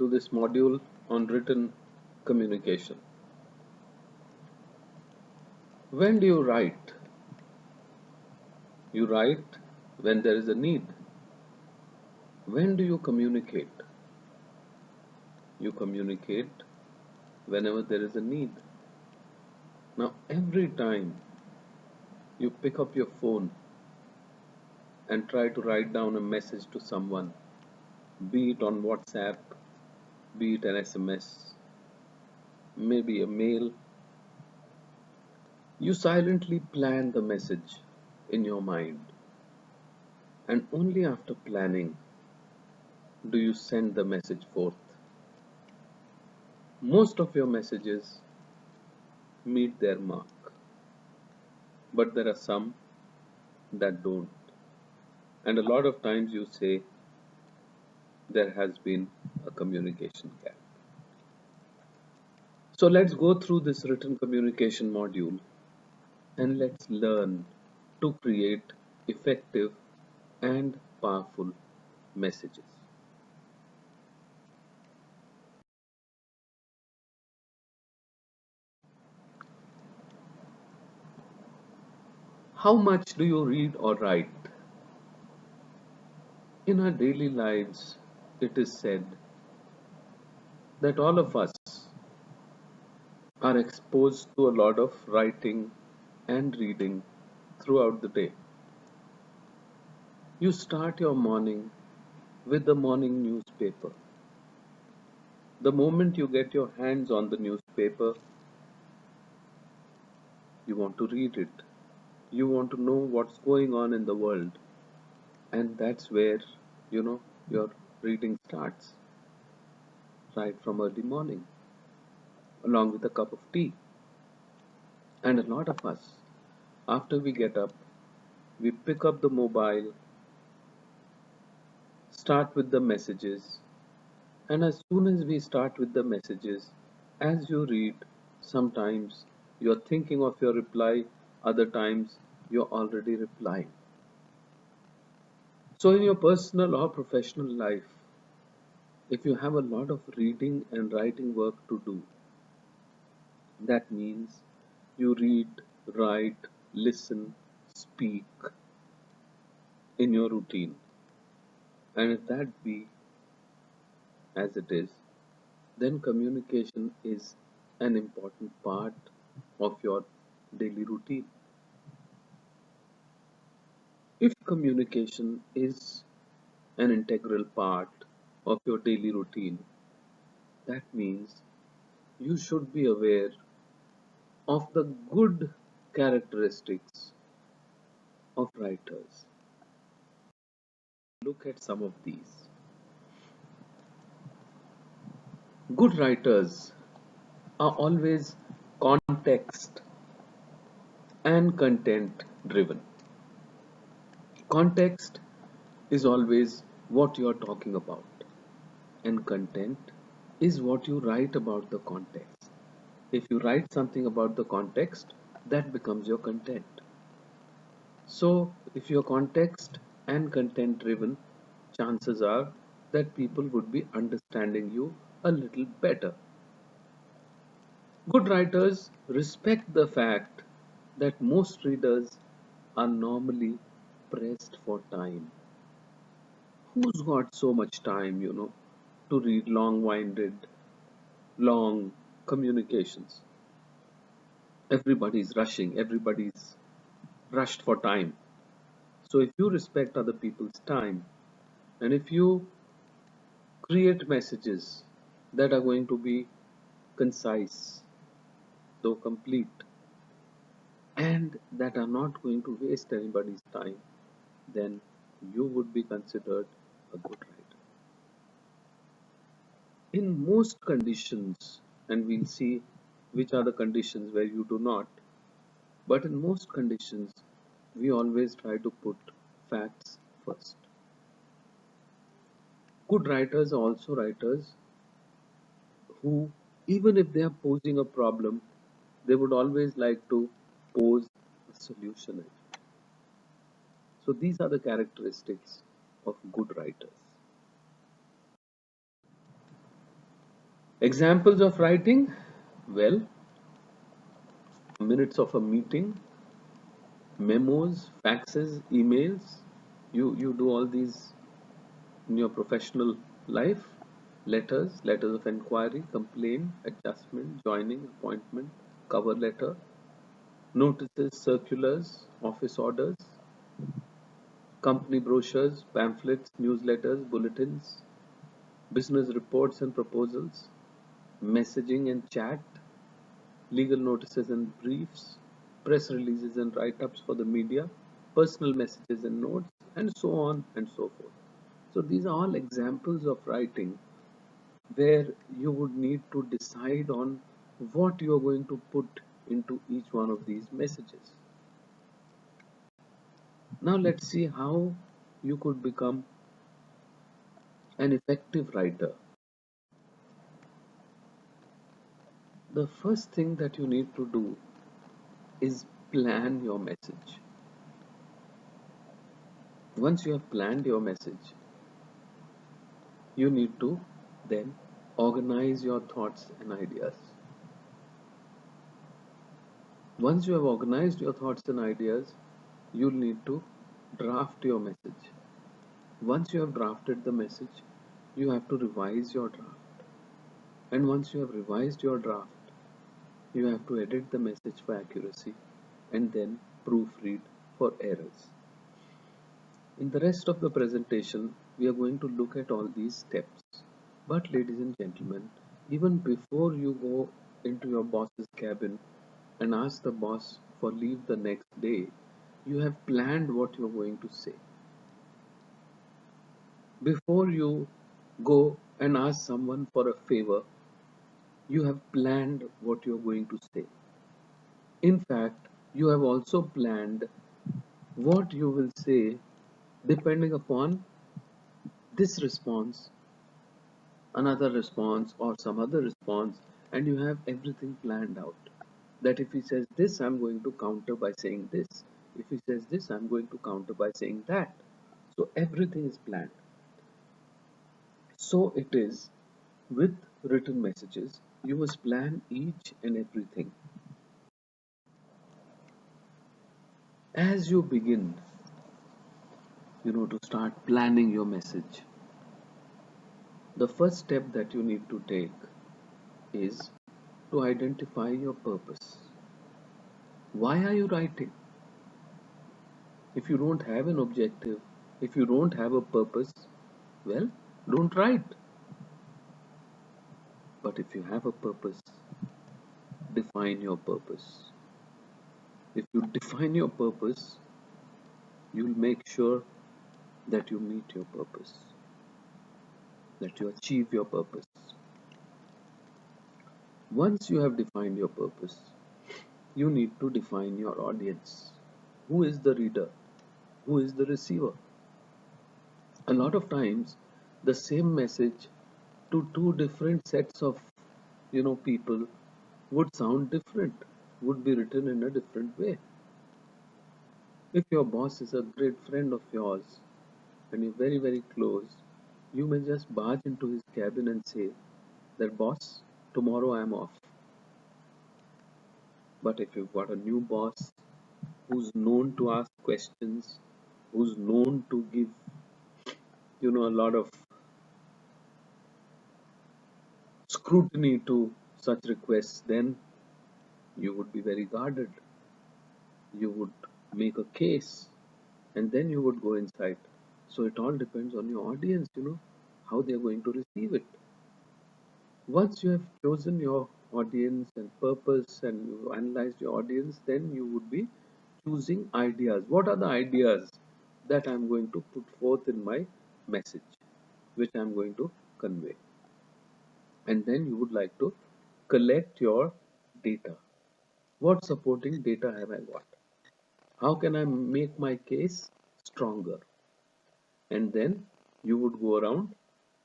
to this module on written communication. When do you write? You write when there is a need. When do you communicate? You communicate whenever there is a need. Now, every time you pick up your phone and try to write down a message to someone, be it on WhatsApp, be it an SMS, maybe a mail, you silently plan the message in your mind, and only after planning do you send the message forth. Most of your messages meet their mark, but there are some that don't. And a lot of times you say there has been a communication gap. So let's go through this written communication module and let's learn to create effective and powerful messages. How much do you read or write? In our daily lives, it is said that all of us are exposed to a lot of writing and reading throughout the day. You start your morning with the morning newspaper. The moment you get your hands on the newspaper, you want to read it. You want to know what's going on in the world. And that's where, your reading starts right from early morning, along with a cup of tea. And a lot of us, after we get up, we pick up the mobile, start with the messages, and as soon as we start with the messages, as you read, sometimes you're thinking of your reply, other times you're already replying. So, in your personal or professional life, if you have a lot of reading and writing work to do, that means you read, write, listen, speak in your routine. And if that be as it is, then communication is an important part of your daily routine. If communication is an integral part of your daily routine, that means you should be aware of the good characteristics of writers. Look at some of these. Good writers are always context and content driven. Context is always what you are talking about, and content is what you write about the context. If you write something about the context, that becomes your content. So, if you're context and content driven, chances are that people would be understanding you a little better. Good writers respect the fact that most readers are normally pressed for time. Who's got so much time, to read long-winded, long communications? Everybody's rushing, everybody's rushed for time. So if you respect other people's time and if you create messages that are going to be concise, though complete, and that are not going to waste anybody's time, then you would be considered a good writer. In most conditions, and we'll see which are the conditions where you do not, but in most conditions, we always try to put facts first. Good writers are also writers who, even if they are posing a problem, they would always like to pose a solution. So these are the characteristics of good writers. Examples of writing? Well, minutes of a meeting, memos, faxes, emails. You do all these in your professional life. Letters, letters of inquiry, complaint, adjustment, joining, appointment, cover letter, notices, circulars, office orders, company brochures, pamphlets, newsletters, bulletins, business reports and proposals, messaging and chat, legal notices and briefs, press releases and write ups for the media, personal messages and notes, and so on and so forth. So, these are all examples of writing where you would need to decide on what you are going to put into each one of these messages. Now, let's see how you could become an effective writer. The first thing that you need to do is plan your message. Once you have planned your message, you need to then organize your thoughts and ideas. Once you have organized your thoughts and ideas, you'll need to draft your message. Once you have drafted the message, you have to revise your draft. And once you have revised your draft, you have to edit the message for accuracy and then proofread for errors. In the rest of the presentation, we are going to look at all these steps. But ladies and gentlemen, even before you go into your boss's cabin and ask the boss for leave the next day, you have planned what you're going to say. Before you go and ask someone for a favor, you have planned what you're going to say. In fact, you have also planned what you will say depending upon this response, another response, or some other response, and you have everything planned out. That if he says this, I'm going to counter by saying this. If he says this, I'm going to counter by saying that. So everything is planned. So it is with written messages. You must plan each and everything. As you begin, to start planning your message, the first step that you need to take is to identify your purpose. Why are you writing? If you don't have an objective, if you don't have a purpose, well, don't write. But if you have a purpose, define your purpose. If you define your purpose, you'll make sure that you meet your purpose, that you achieve your purpose. Once you have defined your purpose, you need to define your audience. Who is the reader? Who is the receiver? A lot of times, the same message to two different sets of people would sound different, would be written in a different way. If your boss is a great friend of yours and you're very, very close, you may just barge into his cabin and say that, boss, tomorrow I'm off. But if you've got a new boss who's known to ask questions, who's known to give, a lot of scrutiny to such requests, then you would be very guarded. You would make a case and then you would go inside. So it all depends on your audience, how they're going to receive it. Once you have chosen your audience and purpose and you analyzed your audience, then you would be choosing ideas. What are the ideas that I'm going to put forth in my message, which I'm going to convey? And then you would like to collect your data. What supporting data have I got? How can I make my case stronger? And then you would go around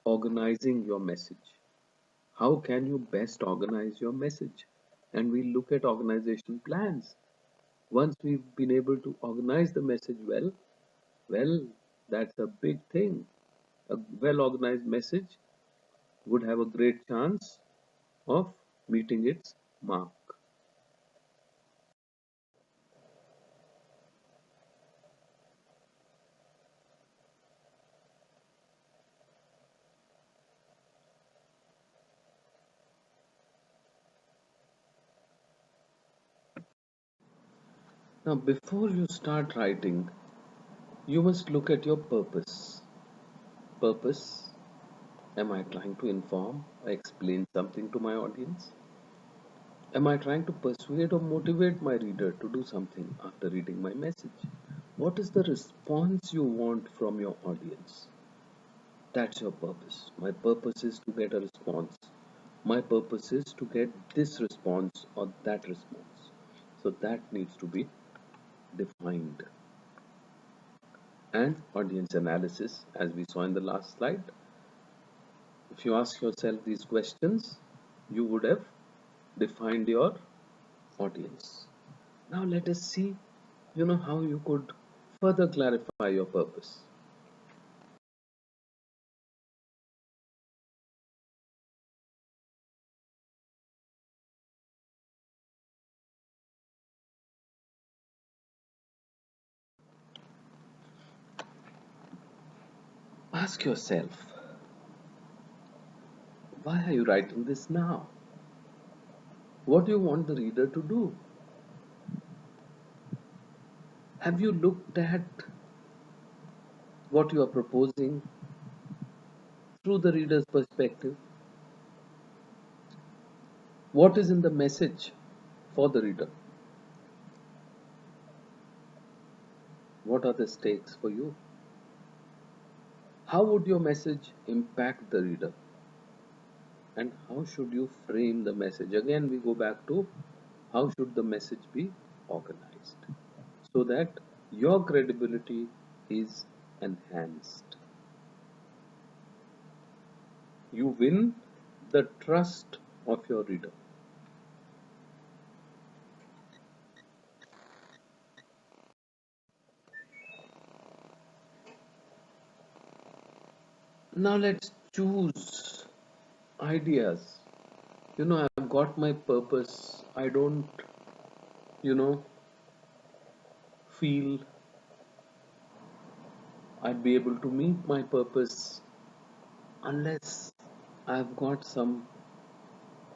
organizing your message. How can you best organize your message? And we look at organization plans. Once we've been able to organize the message well, that's a big thing. A well organized message would have a great chance of meeting its mark. Now, before you start writing, you must look at your purpose. Purpose. Am I trying to inform or explain something to my audience? Am I trying to persuade or motivate my reader to do something after reading my message? What is the response you want from your audience? That's your purpose. My purpose is to get a response. My purpose is to get this response or that response. So that needs to be defined. And audience analysis, as we saw in the last slide, if you ask yourself these questions, you would have defined your audience. Now let us see, how you could further clarify your purpose. Ask yourself, why are you writing this now? What do you want the reader to do? Have you looked at what you are proposing through the reader's perspective? What is in the message for the reader? What are the stakes for you? How would your message impact the reader? And how should you frame the message? Again, we go back to how should the message be organized so that your credibility is enhanced. You win the trust of your reader. Now let's choose ideas. I've got my purpose. I don't, you know, feel I'd be able to meet my purpose unless I've got some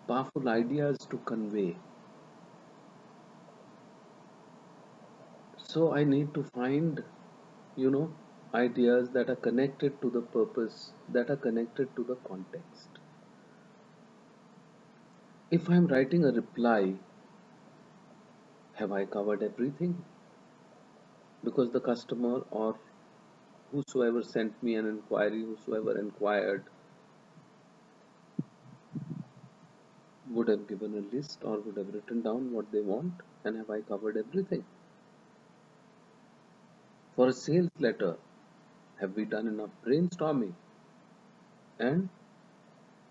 powerful ideas to convey. So I need to find, you know, ideas that are connected to the purpose, that are connected to the context. If I'm writing a reply, have I covered everything? Because the customer or whosoever sent me an inquiry, whosoever inquired, would have given a list or would have written down what they want, and have I covered everything? For a sales letter, have we done enough brainstorming? And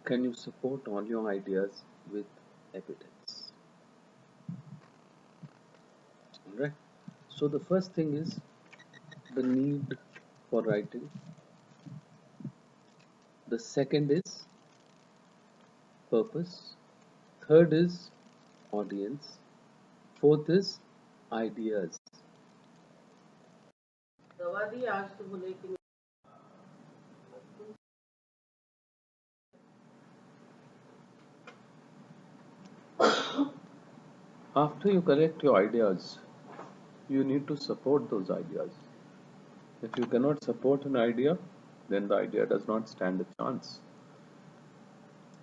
can you support all your ideas with evidence? Alright. So the first thing is the need for writing. The second is purpose. Third is audience. Fourth is ideas. After you collect your ideas, you need to support those ideas. If you cannot support an idea, then the idea does not stand a chance.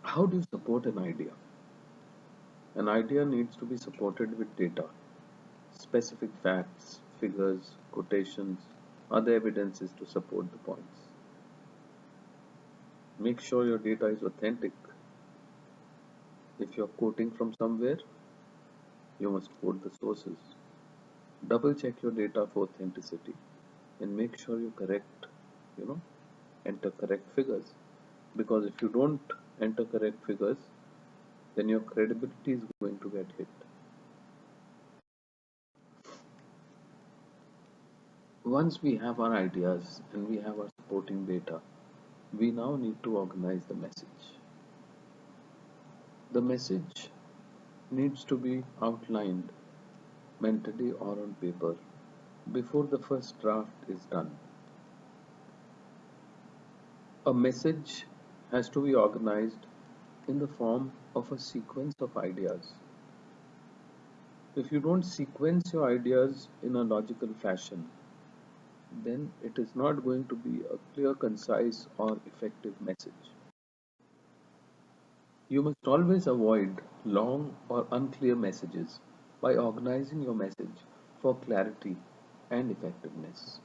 How do you support an idea? An idea needs to be supported with data, specific facts, figures, quotations, other evidences to support the points. Make sure your data is authentic. If you're quoting from somewhere, you must quote the sources. Double check your data for authenticity and make sure you you know, enter correct figures. Because if you don't enter correct figures, then your credibility is going to get hit. Once we have our ideas and we have our supporting data, we now need to organize the message. The message needs to be outlined mentally or on paper before the first draft is done. A message has to be organized in the form of a sequence of ideas. If you don't sequence your ideas in a logical fashion, then it is not going to be a clear, concise, or effective message. You must always avoid long or unclear messages by organizing your message for clarity and effectiveness.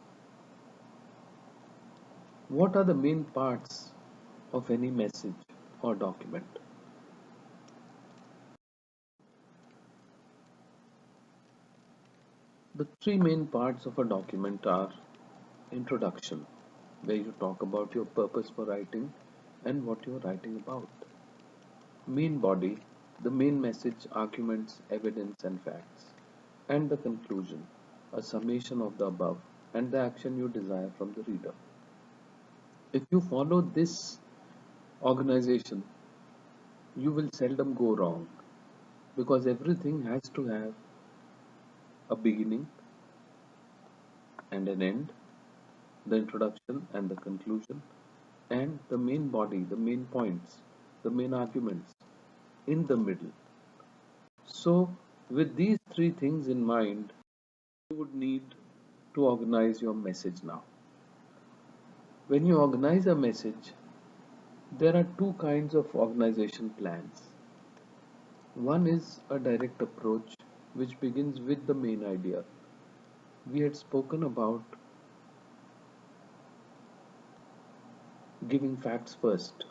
What are the main parts of any message or document? The three main parts of a document are introduction, where you talk about your purpose for writing and what you're writing about. Main body, the main message, arguments, evidence, and facts. And the conclusion, a summation of the above and the action you desire from the reader. If you follow this organization, you will seldom go wrong because everything has to have a beginning and an end, the introduction and the conclusion, and the main body, the main points, the main arguments in the middle. So, with these three things in mind, you would need to organize your message now. When you organize a message, there are two kinds of organization plans. One is a direct approach, which begins with the main idea. We had spoken about giving facts first.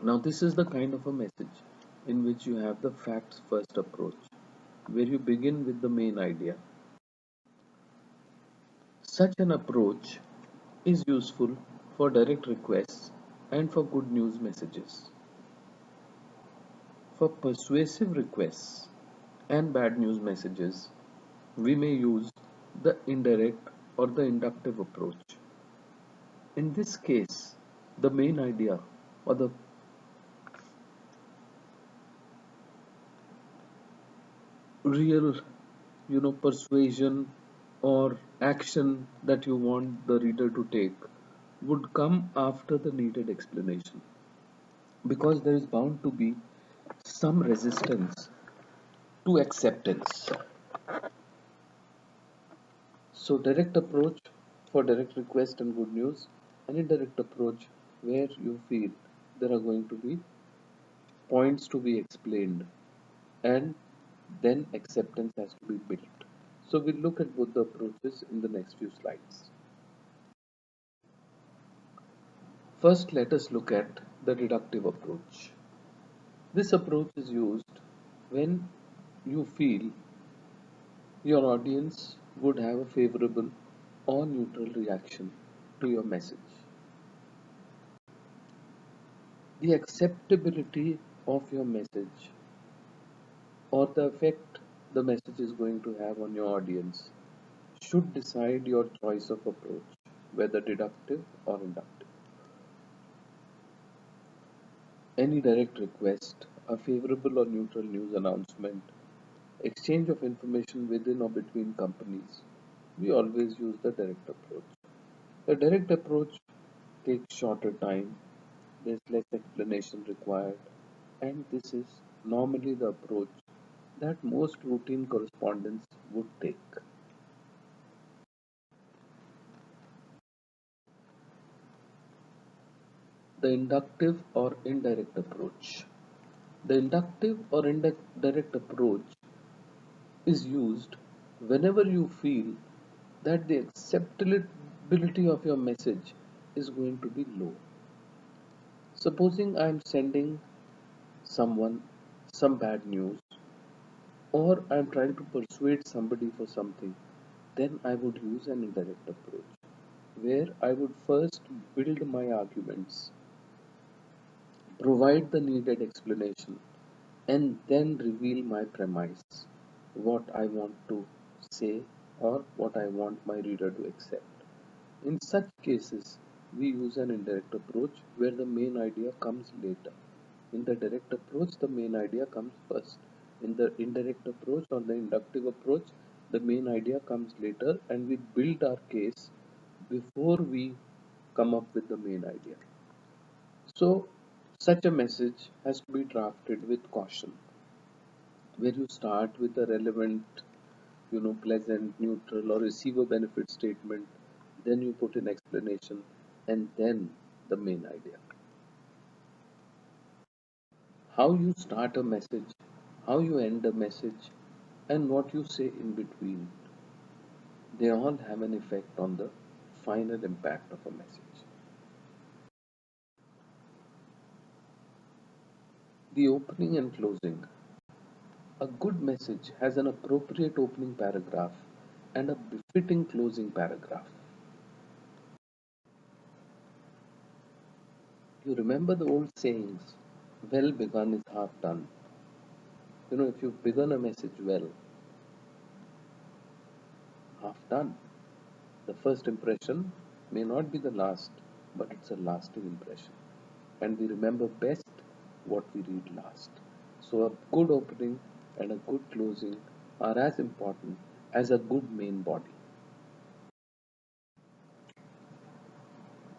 Now, this is the kind of a message in which you have the facts first approach, where you begin with the main idea. Such an approach is useful for direct requests and for good news messages. For persuasive requests and bad news messages, we may use the indirect or the inductive approach. In this case, the main idea or the real, persuasion or action that you want the reader to take would come after the needed explanation because there is bound to be some resistance to acceptance. So, direct approach for direct request and good news, and indirect approach where you feel there are going to be points to be explained and then acceptance has to be built. So, we'll look at both the approaches in the next few slides. First, let us look at the deductive approach. This approach is used when you feel your audience would have a favorable or neutral reaction to your message. The acceptability of your message or the effect the message is going to have on your audience should decide your choice of approach, whether deductive or inductive. Any direct request, a favorable or neutral news announcement, exchange of information within or between companies, we always use the direct approach. The direct approach takes shorter time, there's less explanation required, and this is normally the approach that most routine correspondence would take. The inductive or indirect approach. The inductive or indirect approach is used whenever you feel that the acceptability of your message is going to be low. Supposing I am sending someone some bad news or I am trying to persuade somebody for something, then I would use an indirect approach where I would first build my arguments, provide the needed explanation, and then reveal my premise, what I want to say or what I want my reader to accept. In such cases, we use an indirect approach where the main idea comes later. In the direct approach, the main idea comes first. In the indirect approach or the inductive approach, the main idea comes later and we build our case before we come up with the main idea. So, such a message has to be drafted with caution, where you start with a relevant, pleasant, neutral, or receiver benefit statement, then you put in explanation, and then the main idea. How you start a message, how you end a message, and what you say in between, they all have an effect on the final impact of a message. The opening and closing. A good message has an appropriate opening paragraph and a befitting closing paragraph. You remember the old sayings, well begun is half done. If you've begun a message well, half done. The first impression may not be the last, but it's a lasting impression. And we remember best what we read last. So, a good opening and a good closing are as important as a good main body.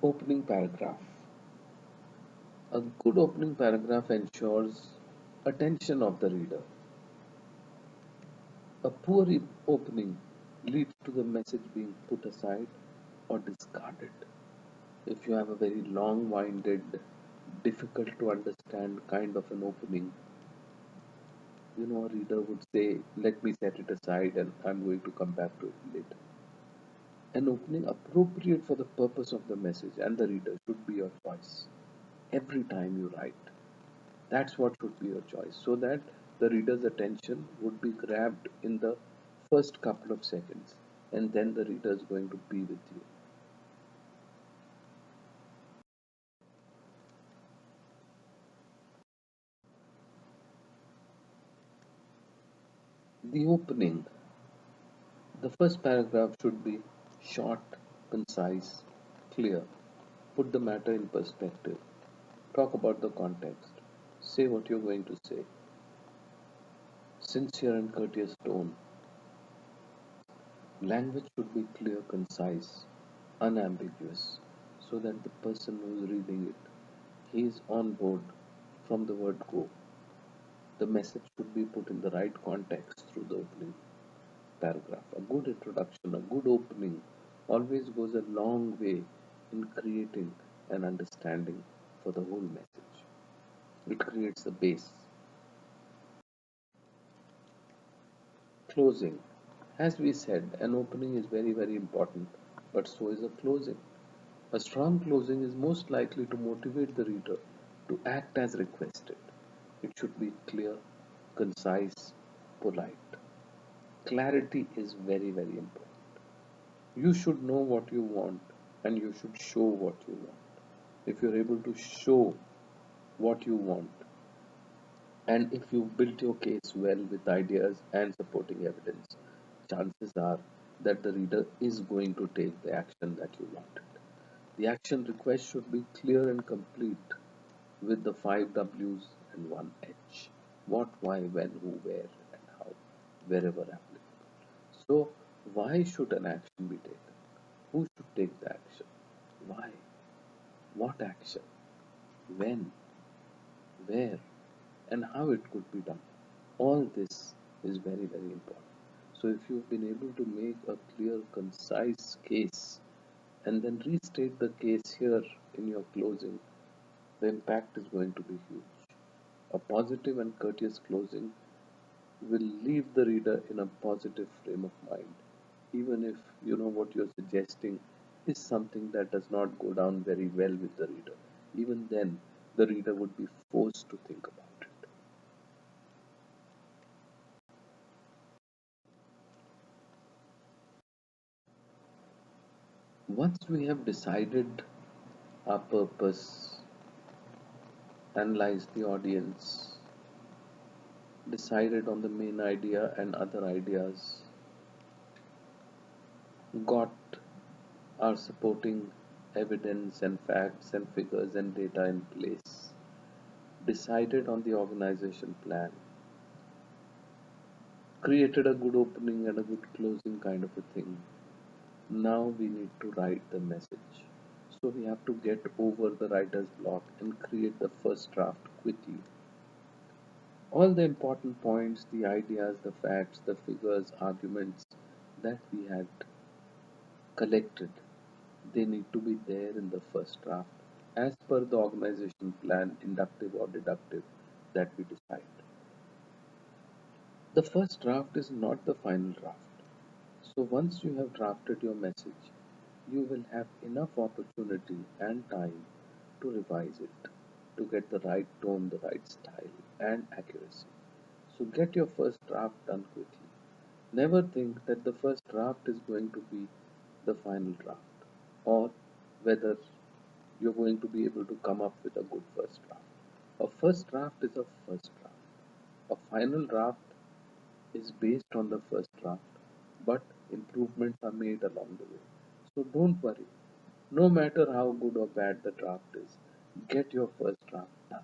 Opening paragraph. A good opening paragraph ensures attention of the reader. A poor opening leads to the message being put aside or discarded. If you have a very long winded, difficult to understand kind of an opening, a reader would say, let me set it aside and I'm going to come back to it later. An opening appropriate for the purpose of the message and the reader should be your choice every time you write. That's what should be your choice, so that the reader's attention would be grabbed in the first couple of seconds, and then the reader is going to be with you. The opening. The first paragraph should be short, concise, clear. Put the matter in perspective. Talk about the context. Say what you're going to say. Sincere and courteous tone. Language should be clear, concise, unambiguous, so that the person who's reading it, he is on board from the word go. The message should be put in the right context through the opening paragraph. A good introduction, a good opening always goes a long way in creating an understanding for the whole message. It creates a base. Closing. As we said, an opening is very, very important, but so is a closing. A strong closing is most likely to motivate the reader to act as requested. It should be clear, concise, polite. Clarity is very, very important. You should know what you want and you should show what you want. If you're able to show what you want, and if you built your case well with ideas and supporting evidence, chances are that the reader is going to take the action that you wanted. The action request should be clear and complete with the 5 W's and 1 H. What, why, when, who, where, and how, wherever applicable. So, why should an action be taken? Who should take the action? Why? What action? When? Where? And how it could be done? All this is very, very important. So, if you've been able to make a clear, concise case and then restate the case here in your closing, the impact is going to be huge. A positive and courteous closing will leave the reader in a positive frame of mind, even if what you're suggesting is something that does not go down very well with the reader. Even then, the reader would be forced to think about it. Once we have decided our purpose, analyzed the audience, decided on the main idea and other ideas, got our supporting evidence and facts and figures and data in place, decided on the organization plan, created a good opening and a good closing kind of a thing. Now we need to write the message. So we have to get over the writer's block and create the first draft quickly. All the important points, the ideas, the facts, the figures, arguments that we had collected, they need to be there in the first draft as per the organization plan, inductive or deductive, that we decide. The first draft is not the final draft. So once you have drafted your message, you will have enough opportunity and time to revise it, to get the right tone, the right style, and accuracy. So get your first draft done quickly. Never think that the first draft is going to be the final draft, or whether you're going to be able to come up with a good first draft. A first draft is a first draft. A final draft is based on the first draft, but improvements are made along the way. So don't worry. No matter how good or bad the draft is, get your first draft done.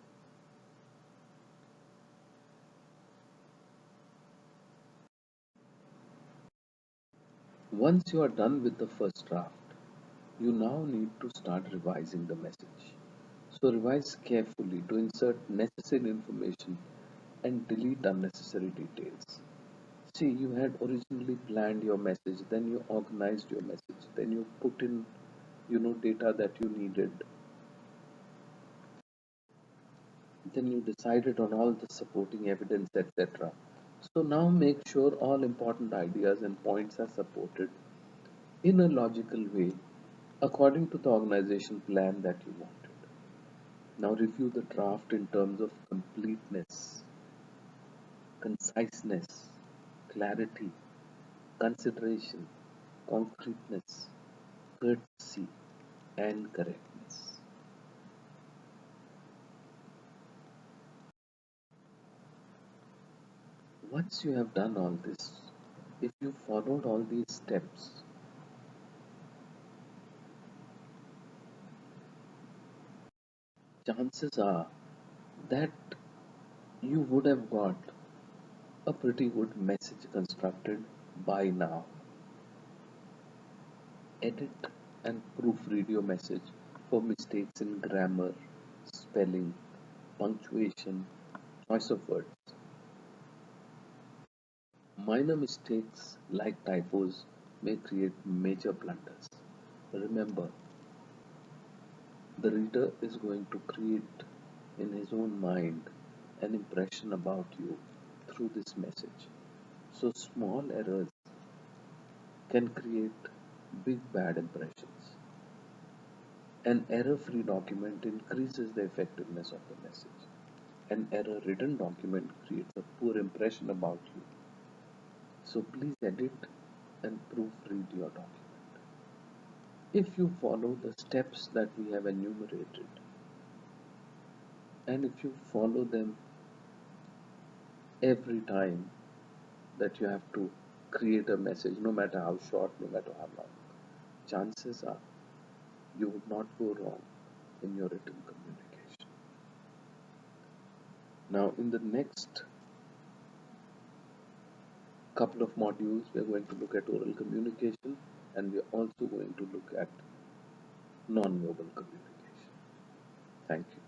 Once you are done with the first draft, you now need to start revising the message. So revise carefully to insert necessary information and delete unnecessary details. See, you had originally planned your message, then you organized your message, then you put in, data that you needed, then you decided on all the supporting evidence, etc. So now make sure all important ideas and points are supported in a logical way according to the organization plan that you wanted. Now review the draft in terms of completeness, conciseness, clarity, consideration, concreteness, courtesy, and correctness. Once you have done all this, if you followed all these steps, chances are that you would have got a pretty good message constructed by now. Edit and proofread your message for mistakes in grammar, spelling, punctuation, choice of words. Minor mistakes like typos may create major blunders. Remember, the reader is going to create in his own mind an impression about you through this message. So small errors can create big bad impressions. An error-free document increases the effectiveness of the message. An error-ridden document creates a poor impression about you. So please edit and proofread your document. If you follow the steps that we have enumerated, and if you follow them every time that you have to create a message, no matter how short, no matter how long, chances are you would not go wrong in your written communication. Now, in the next couple of modules, we are going to look at oral communication, and we are also going to look at non-verbal communication. Thank you.